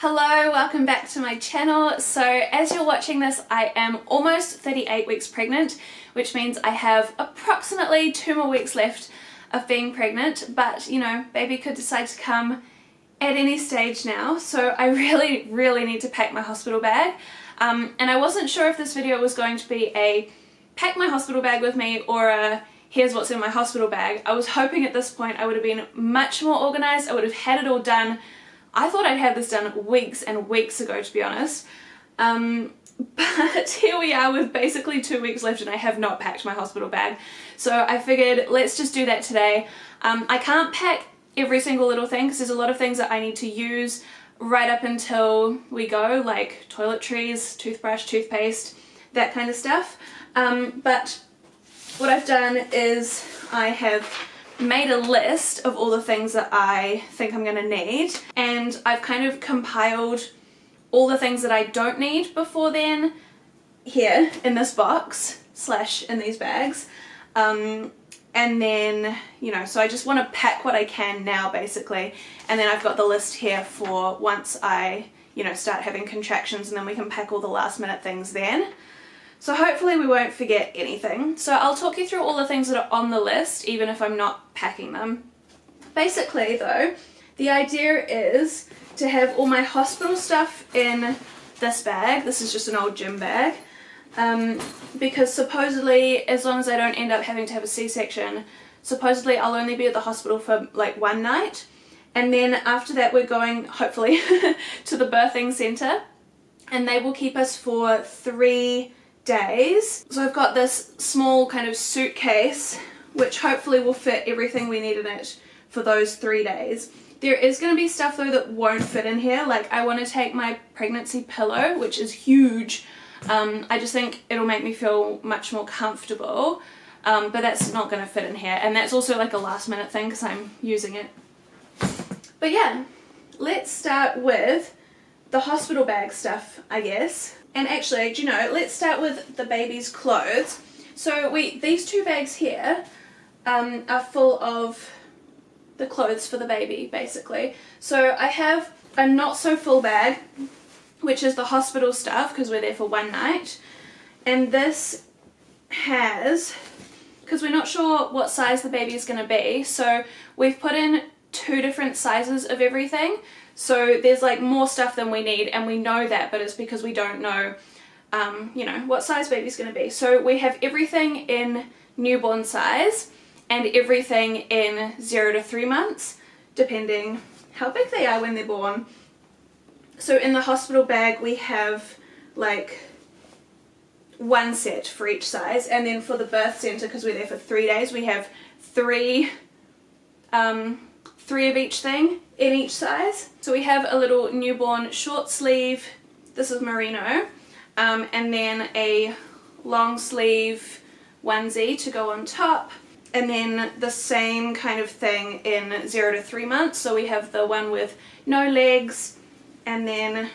Hello, welcome back to my channel. So as you're watching this, I am almost 38 weeks pregnant, which means I have approximately 2 more weeks left of being pregnant, but you know, baby could decide to come at any stage now, so I really need to pack my hospital bag. And I wasn't sure if this video was going to be a pack my hospital bag with me or a here's what's in my hospital bag. I was hoping at this point I would have been much more organized. I would have had it all done. I thought I'd had this done weeks and weeks ago, to be honest. But here we are with basically 2 weeks left and I have not packed my hospital bag. So I figured let's just do that today. I can't pack every single little thing because there's a lot of things that I need to use right up until we go, like toiletries, toothbrush, toothpaste, that kind of stuff. But what I've done is I have made a list of all the things that I think I'm going to need, and I've kind of compiled all the things that I don't need before then here in this box slash in these bags. And then, you know, so I just want to pack what I can now basically, and then I've got the list here for once I, you know, start having contractions, and then we can pack all the last minute things then. So hopefully we won't forget anything. So I'll talk you through all the things that are on the list, even if I'm not packing them. Basically though, the idea is to have all my hospital stuff in this bag. This is just an old gym bag. Because supposedly, as long as I don't end up having to have a C-section, supposedly I'll only be at the hospital for like 1 night. And then after that we're going, hopefully, to the birthing centre. And they will keep us for 3 days. So I've got this small kind of suitcase which hopefully will fit everything we need in it for those 3 days. There is going to be stuff though that won't fit in here. Like I want to take my pregnancy pillow, which is huge. I just think it'll make me feel much more comfortable, but that's not going to fit in here, and that's also like a last minute thing because I'm using it. But yeah, let's start with the hospital bag stuff, I guess. And actually, do you know, let's start with the baby's clothes. So these 2 bags here are full of the clothes for the baby, basically. So I have a not so full bag, which is the hospital stuff, because we're there for 1 night. And this has, because we're not sure what size the baby is going to be, so we've put in 2 different sizes of everything. So there's like more stuff than we need, and we know that, but it's because we don't know, you know, what size baby's going to be. So we have everything in newborn size and everything in 0 to 3 months, depending how big they are when they're born. So in the hospital bag we have like 1 set for each size, and then for the birth centre, because we're there for 3 days, we have 3 of each thing in each size. So we have a little newborn short sleeve, this is merino, and then a long sleeve onesie to go on top, and then the same kind of thing in 0 to 3 months. So we have the one with no legs and then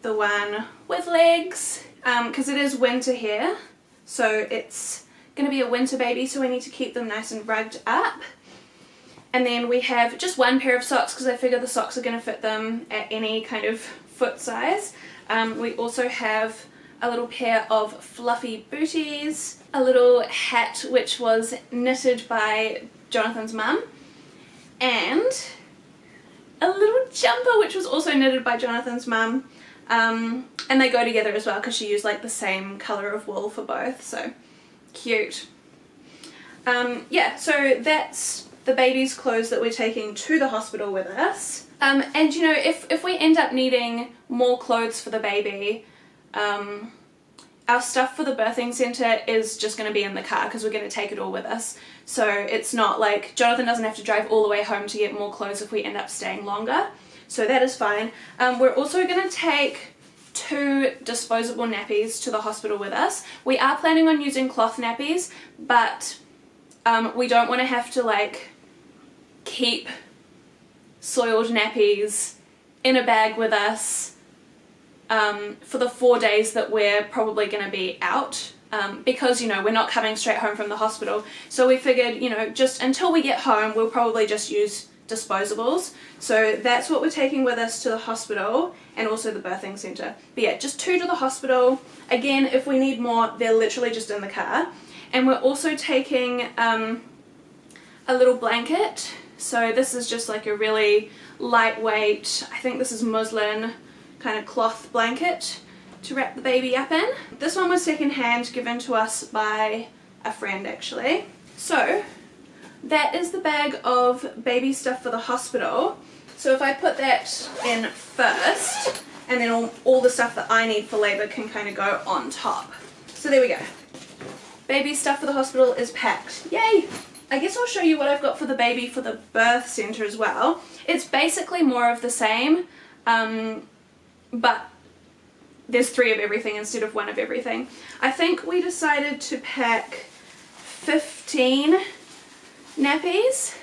the one with legs, because it is winter here, so it's going to be a winter baby, so we need to keep them nice and rugged up. And then we have just 1 pair of socks because I figure the socks are going to fit them at any kind of foot size. We also have a little pair of fluffy booties, a little hat which was knitted by Jonathan's mum, and a little jumper which was also knitted by Jonathan's mum. And they go together as well because she used like the same colour of wool for both, so cute. Yeah, so that's the baby's clothes that we're taking to the hospital with us. And you know, if we end up needing more clothes for the baby, our stuff for the birthing centre is just going to be in the car because we're going to take it all with us. So it's not like Jonathan doesn't have to drive all the way home to get more clothes if we end up staying longer. So that is fine. We're also going to take 2 disposable nappies to the hospital with us. We are planning on using cloth nappies, but we don't want to have to like keep soiled nappies in a bag with us for the 4 days that we're probably going to be out, because you know we're not coming straight home from the hospital. So we figured, you know, just until we get home we'll probably just use disposables. So that's what we're taking with us to the hospital and also the birthing centre. But yeah, just 2 to the hospital. Again, if we need more, they're literally just in the car. And we're also taking a little blanket. So this is just like a really lightweight, I think this is muslin kind of cloth blanket to wrap the baby up in. This one was second hand, given to us by a friend actually. So that is the bag of baby stuff for the hospital. So if I put that in first, and then all the stuff that I need for labour can kind of go on top. So there we go. Baby stuff for the hospital is packed. Yay! I guess I'll show you what I've got for the baby for the birth centre as well. It's basically more of the same, but there's 3 of everything instead of 1 of everything. I think we decided to pack 15 nappies.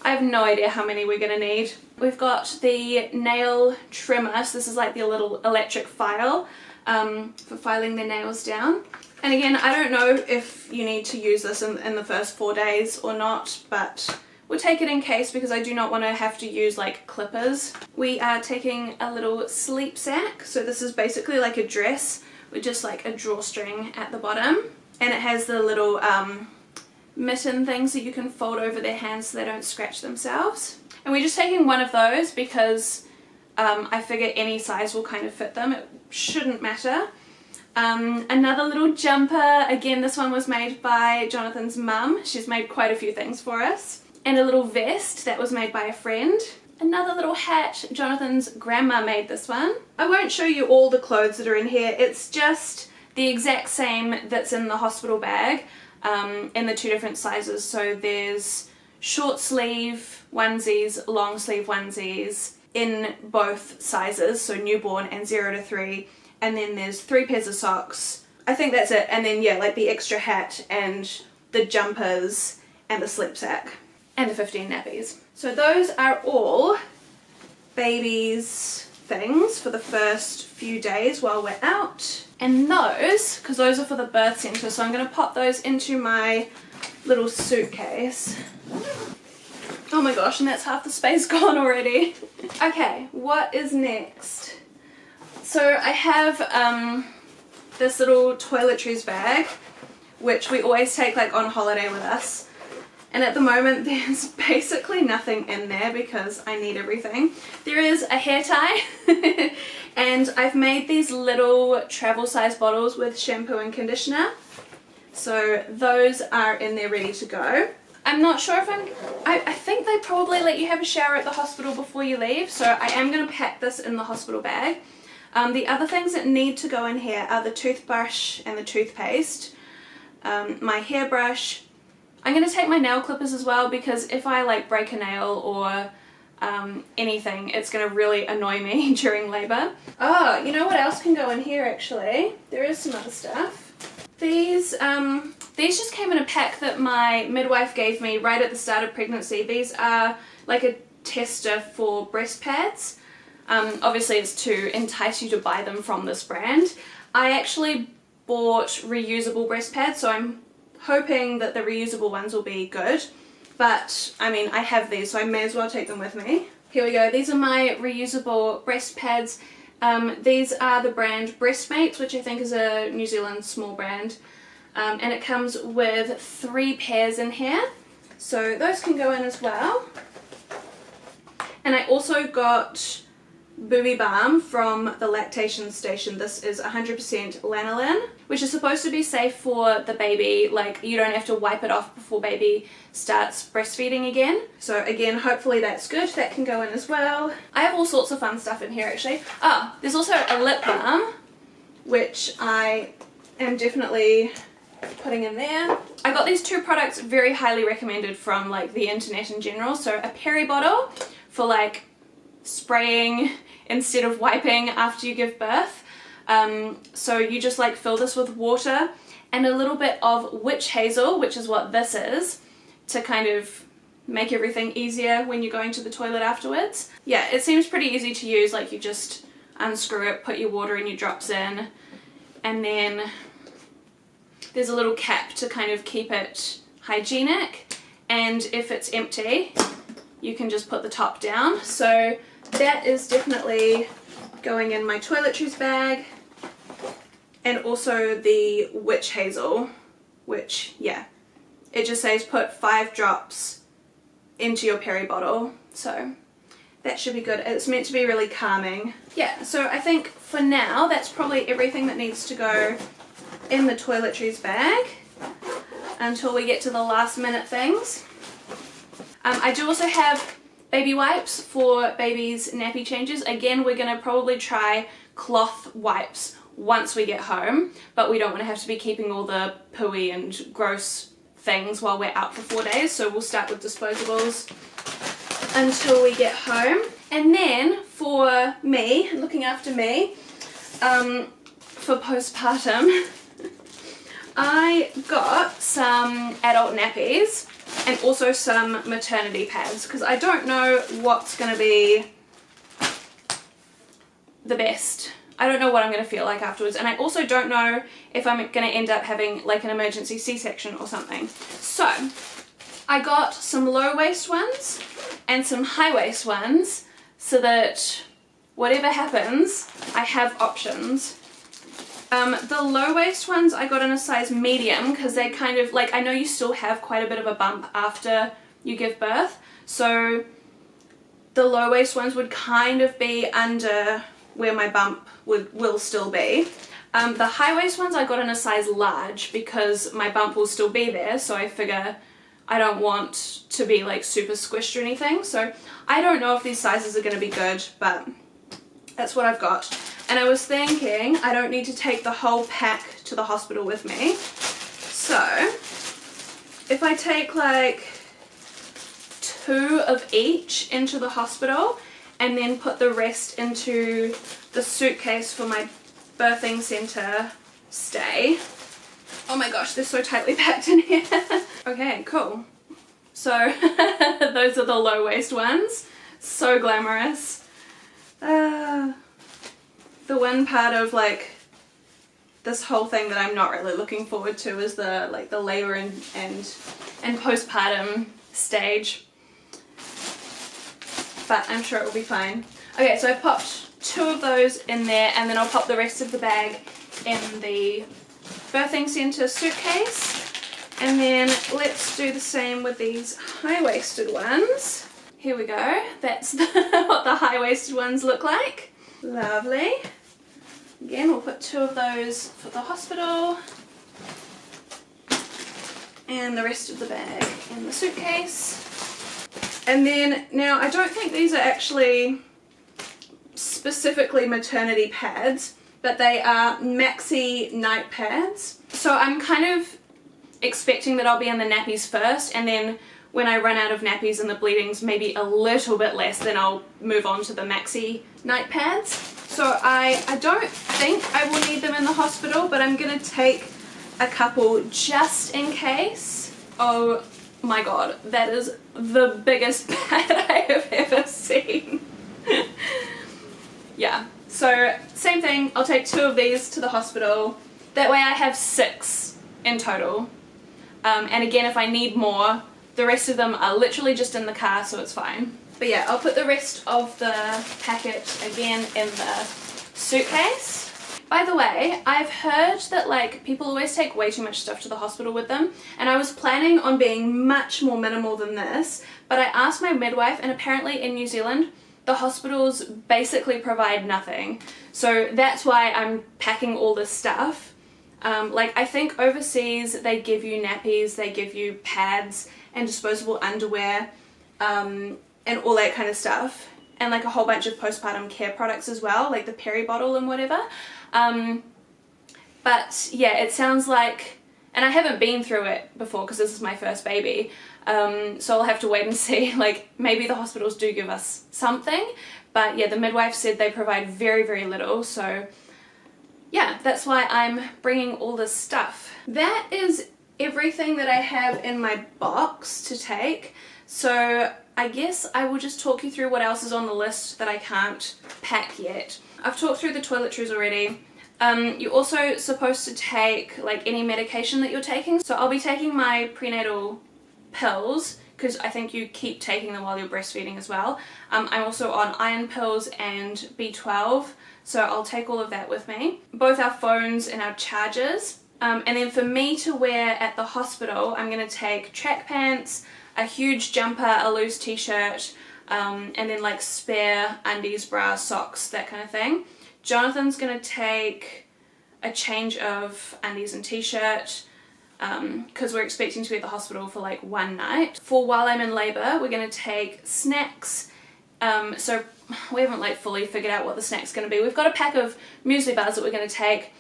I have no idea how many we're gonna need. We've got the nail trimmer, so this is like the little electric file for filing the nails down. And again, I don't know if you need to use this in the first 4 days or not, but we'll take it in case because I do not want to have to use like clippers. We are taking a little sleep sack, so this is basically like a dress with just like a drawstring at the bottom, and it has the little mitten things that you can fold over their hands so they don't scratch themselves. And we're just taking 1 of those because I figure any size will kind of fit them. It shouldn't matter. Another little jumper, again this one was made by Jonathan's mum. She's made quite a few things for us. And a little vest that was made by a friend. Another little hat, Jonathan's grandma made this one. I won't show you all the clothes that are in here, it's just the exact same that's in the hospital bag in the 2 different sizes. So there's short sleeve onesies, long sleeve onesies in both sizes, so newborn and 0 to 3. And then there's 3 pairs of socks. I think that's it. And then yeah, like the extra hat and the jumpers and the slip sack and the 15 nappies. So those are all baby's things for the first few days while we're out. And those, because those are for the birth centre, so I'm going to pop those into my little suitcase. Oh my gosh, and that's half the space gone already. Okay, what is next? So I have this little Toiletries bag, which we always take like on holiday with us. And at the moment there's basically nothing in there because I need everything. There is a hair tie and I've made these little travel size bottles with shampoo and conditioner. So those are in there ready to go. I'm not sure if I think they probably let you have a shower at the hospital before you leave, so I am going to pack this in the hospital bag. The other things that need to go in here are the toothbrush and the toothpaste, my hairbrush. I'm going to take my nail clippers as well because if I like break a nail or anything, it's going to really annoy me during labour. Oh, you know what else can go in here actually? There is some other stuff. These just came in a pack that my midwife gave me right at the start of pregnancy. These are like a tester for breast pads. Obviously it's to entice you to buy them from this brand. I actually bought reusable breast pads, so I'm hoping that the reusable ones will be good. But I mean, I have these, so I may as well take them with me. Here we go. These are my reusable breast pads. These are the brand Breastmates, which I think is a New Zealand small brand. And it comes with 3 pairs in here. So those can go in as well. And I also got Booby Balm from the lactation station. This is 100% lanolin, which is supposed to be safe for the baby. Like, you don't have to wipe it off before baby starts breastfeeding again. So again, hopefully that's good. That can go in as well. I have all sorts of fun stuff in here actually. Oh, there's also a lip balm, which I am definitely putting in there. I got these 2 products very highly recommended from like the internet in general. So a Peri bottle for like spraying instead of wiping after you give birth. So you just like fill this with water and a little bit of witch hazel, which is what this is, to kind of make everything easier when you're going to the toilet afterwards. Yeah, it seems pretty easy to use. Like, you just unscrew it, put your water and your drops in, and then there's a little cap to kind of keep it hygienic. And if it's empty, you can just put the top down. So that is definitely going in my toiletries bag. And also the witch hazel, which, yeah, it just says put 5 drops into your peri bottle. So that should be good. It's meant to be really calming. Yeah, so I think for now that's probably everything that needs to go in the toiletries bag until we get to the last minute things. I do also have baby wipes for baby's nappy changes. Again, we're going to probably try cloth wipes once we get home, but we don't want to have to be keeping all the pooey and gross things while we're out for 4 days, so we'll start with disposables until we get home. And then for me, looking after me, for postpartum, I got some adult nappies and also some maternity pads, because I don't know what's going to be the best. I don't know what I'm going to feel like afterwards, and I also don't know if I'm going to end up having like an emergency C-section or something. So I got some low waist ones and some high waist ones so that whatever happens, I have options. The low waist ones I got in a size medium because they kind of, like, I know you still have quite a bit of a bump after you give birth, so the low waist ones would kind of be under where my bump will still be. The high waist ones I got in a size large because my bump will still be there, so I figure I don't want to be like super squished or anything. So I don't know if these sizes are going to be good, but that's what I've got. And I was thinking I don't need to take the whole pack to the hospital with me, so if I take like 2 of each into the hospital and then put the rest into the suitcase for my birthing center stay. Oh my gosh, they're so tightly packed in here. Okay, cool. So those are the low waist ones. So glamorous. The one part of like this whole thing that I'm not really looking forward to is the like the labor and postpartum stage. But I'm sure it will be fine. Okay, so I popped 2 of those in there, and then I'll pop the rest of the bag in the birthing center suitcase. And then let's do the same with these high-waisted ones. Here we go. That's what the high-waisted ones look like. Lovely. Again, we'll put 2 of those for the hospital. And the rest of the bag in the suitcase. And then, now I don't think these are actually specifically maternity pads, but they are maxi night pads. So I'm kind of expecting that I'll be in the nappies first, and then when I run out of nappies and the bleeding's maybe a little bit less, then I'll move on to the maxi night pads. So I don't think I will need them in the hospital, but I'm going to take a couple just in case. Oh my god, that is the biggest pad I have ever seen. Yeah, so same thing, I'll take 2 of these to the hospital. That way I have 6 in total. And again, if I need more, the rest of them are literally just in the car, so it's fine. But yeah, I'll put the rest of the packet again in the suitcase. By the way, I've heard that like people always take way too much stuff to the hospital with them, and I was planning on being much more minimal than this, but I asked my midwife, and apparently in New Zealand the hospitals basically provide nothing, so that's why I'm packing all this stuff. Like I think overseas they give you nappies, they give you pads and disposable underwear, and all that kind of stuff, and like a whole bunch of postpartum care products as well, like the peri bottle and whatever. But yeah, it sounds like, and I haven't been through it before because this is my first baby, so I'll have to wait and see. Like maybe the hospitals do give us something, but yeah, the midwife said they provide very, very little, so yeah, that's why I'm bringing all this stuff. That is everything that I have in my box to take, so I guess I will just talk you through what else is on the list that I can't pack yet. I've talked through the toiletries already. You're also supposed to take like any medication that you're taking. So I'll be taking my prenatal pills because I think you keep taking them while you're breastfeeding as well. I'm also on iron pills and B12, so I'll take all of that with me. Both our phones and our chargers. And then for me to wear at the hospital, I'm going to take track pants, a huge jumper, a loose t-shirt, and then like spare undies, bras, socks, that kind of thing. Jonathan's going to take a change of undies and t-shirt, because we're expecting to be at the hospital for like one night. For while I'm in labour, we're going to take snacks. So we haven't like fully figured out what the snack's going to be. We've got a pack of muesli bars that we're going to take,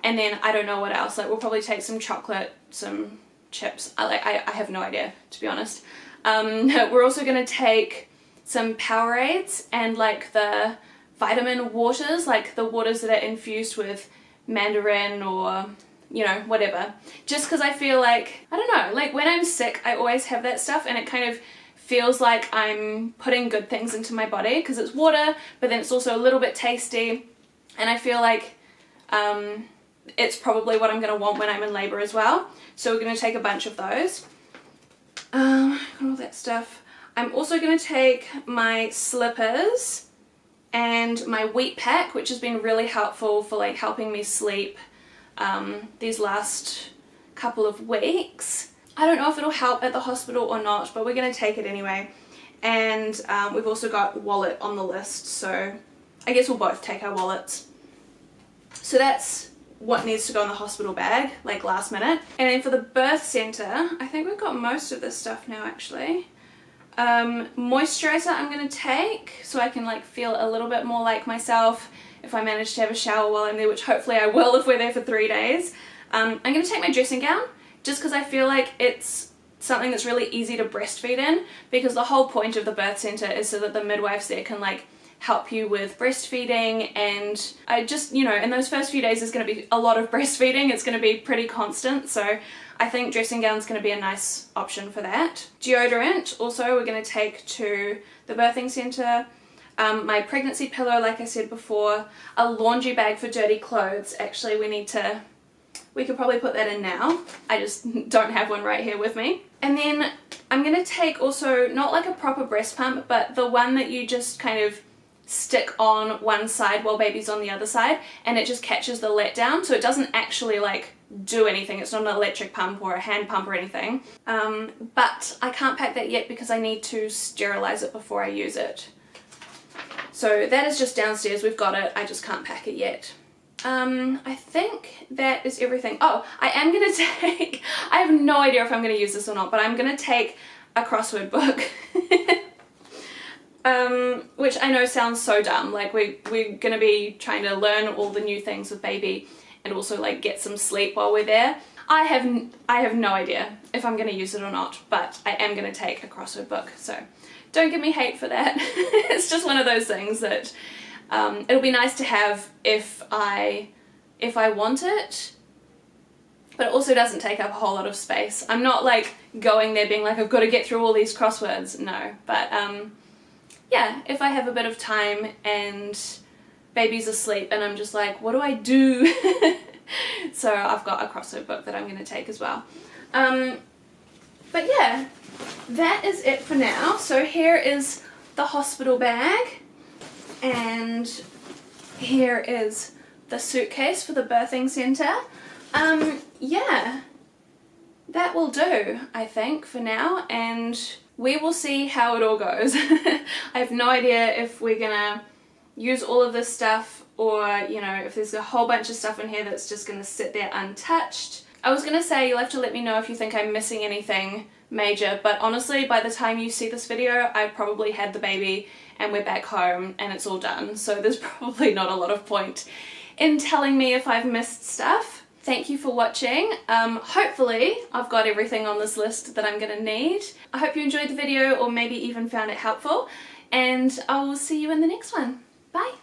and then I don't know what else. Like we'll probably take some chocolate, some chips. I have no idea, to be honest. We're also going to take some Powerades and like the vitamin waters, like the waters that are infused with mandarin or, you know, whatever. Just because I feel like, I don't know, like when I'm sick I always have that stuff, and it kind of feels like I'm putting good things into my body because it's water, but then it's also a little bit tasty, and I feel like it's probably what I'm going to want when I'm in labour as well. So we're going to take a bunch of those. Got all that stuff. I'm also going to take my slippers and my wheat pack, which has been really helpful for like helping me sleep these last couple of weeks. I don't know if it'll help at the hospital or not, but we're going to take it anyway. And we've also got wallet on the list, so I guess we'll both take our wallets. So that's what needs to go in the hospital bag, like last minute. And then for the birth centre, I think we've got most of this stuff now actually. Moisturiser I'm going to take so I can like feel a little bit more like myself if I manage to have a shower while I'm there, which hopefully I will if we're there for 3 days. I'm going to take my dressing gown just because I feel like it's something that's really easy to breastfeed in, because the whole point of the birth centre is so that the midwives there can like help you with breastfeeding. And I just, you know, in those first few days there's going to be a lot of breastfeeding. It's going to be pretty constant, so I think dressing gown's going to be a nice option for that. Deodorant also we're going to take to the birthing centre. My pregnancy pillow, like I said before. A laundry bag for dirty clothes. Actually we could probably put that in now. I just don't have one right here with me. And then I'm going to take also, not like a proper breast pump, but the one that you just kind of stick on one side while baby's on the other side, and it just catches the letdown, so it doesn't actually like do anything. It's not an electric pump or a hand pump or anything. But I can't pack that yet because I need to sterilize it before I use it. So that is just downstairs. We've got it. I just can't pack it yet. I think that is everything. Oh, I am going to take, I have no idea if I'm going to use this or not, but I'm going to take a crossword book. Which I know sounds so dumb. Like we're going to be trying to learn all the new things with baby and also like get some sleep while we're there. I have no idea if I'm going to use it or not, but I am going to take a crossword book, so don't give me hate for that. It's just one of those things that it'll be nice to have if I want it, but it also doesn't take up a whole lot of space. I'm not like going there being like, I've got to get through all these crosswords, no, but yeah, if I have a bit of time and baby's asleep and I'm just like, what do I do? So I've got a crossword book that I'm going to take as well. But yeah, that is it for now. So here is the hospital bag, and here is the suitcase for the birthing centre. Yeah, that will do, I think, for now, and we will see how it all goes. I have no idea if we're gonna use all of this stuff, or, you know, if there's a whole bunch of stuff in here that's just gonna sit there untouched. I was gonna say you'll have to let me know if you think I'm missing anything major, but honestly by the time you see this video I've probably had the baby and we're back home and it's all done, so there's probably not a lot of point in telling me if I've missed stuff. Thank you for watching. Hopefully I've got everything on this list that I'm gonna need. I hope you enjoyed the video or maybe even found it helpful, and I will see you in the next one. Bye!